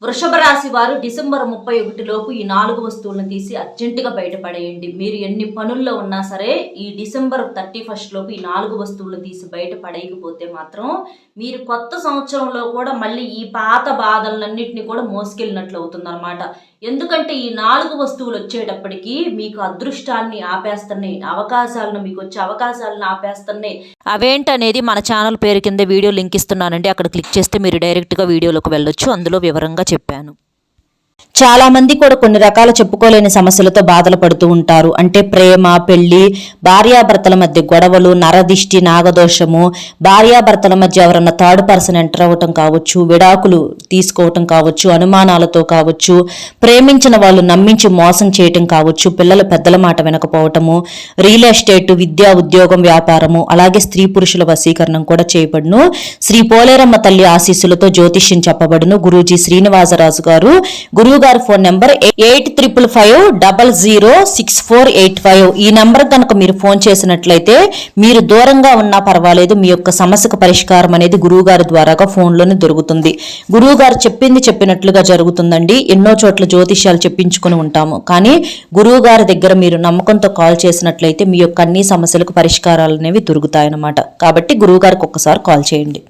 వృషభ రాశి వారు డిసెంబర్ 31 లోపు ఈ 4 వస్తువులను తీసి అర్జెంటుగా బయటపడేయండి. మీరు ఎన్ని పనుల్లో ఉన్నా సరే ఈ డిసెంబర్ 31 లోపు ఈ 4 వస్తువులు తీసి బయట పడేయకపోతే మాత్రం మీరు కొత్త సంవత్సరంలో కూడా మళ్ళీ ఈ పాత బాధలన్నింటినీ కూడా మోసుకెళ్ళినట్లు అవుతుందన్నమాట. ఎందుకంటే ఈ 4 వస్తువులు వచ్చేటప్పటికి మీకు అదృష్టాన్ని ఆపేస్తున్నాయి, మీకు వచ్చే అవకాశాలను ఆపేస్తున్నాయి. అవేంటనేది మన ఛానల్ పేరు కింద వీడియో లింక్ ఇస్తున్నానండి. అక్కడ క్లిక్ చేస్తే మీరు డైరెక్ట్గా వీడియోలోకి వెళ్ళొచ్చు. అందులో వివరంగా చెప్పాను. చాలా మంది కూడా కొన్ని రకాల చెప్పుకోలేని సమస్యలతో బాధలు పడుతూ ఉంటారు. అంటే ప్రేమ, పెళ్లి, భార్యాభర్తల మధ్య గొడవలు, నరదిష్టి, నాగదోషము, భార్యాభర్తల మధ్య ఎవరన్నా థర్డ్ పర్సన్ ఎంటర్ అవ్వటం కావచ్చు, విడాకులు తీసుకోవటం కావచ్చు, అనుమానాలతో కావచ్చు, ప్రేమించిన వాళ్ళు నమ్మించి మోసం చేయటం కావచ్చు, పిల్లల పెద్దల మాట వినకపోవటము, రియల్ ఎస్టేట్, విద్యా, ఉద్యోగం, వ్యాపారము, అలాగే స్త్రీ పురుషుల వశీకరణం కూడా చేయబడును. శ్రీ పోలేరమ్మ తల్లి ఆశీస్సులతో జ్యోతిష్యం చెప్పబడును. గురూజీ శ్రీనివాసరాజు గారు. గురువు గారి ఫోన్ నెంబర్ 8555006485. ఈ నెంబర్ కనుక మీరు ఫోన్ చేసినట్లయితే మీరు దూరంగా ఉన్నా పర్వాలేదు, మీ యొక్క సమస్యకు పరిష్కారం అనేది గురువు గారి ద్వారాగా ఫోన్లోనే దొరుకుతుంది. గురువు గారు చెప్పినట్లుగా జరుగుతుందండి. ఎన్నో చోట్ల జ్యోతిష్యాలు చెప్పించుకుని ఉంటాము, కానీ గురువు గారి దగ్గర మీరు నమ్మకంతో కాల్ చేసినట్లయితే మీ యొక్క అన్ని సమస్యలకు పరిష్కారాలు అనేవి దొరుకుతాయన్నమాట. కాబట్టి గురువు గారికి ఒక్కసారి కాల్ చేయండి.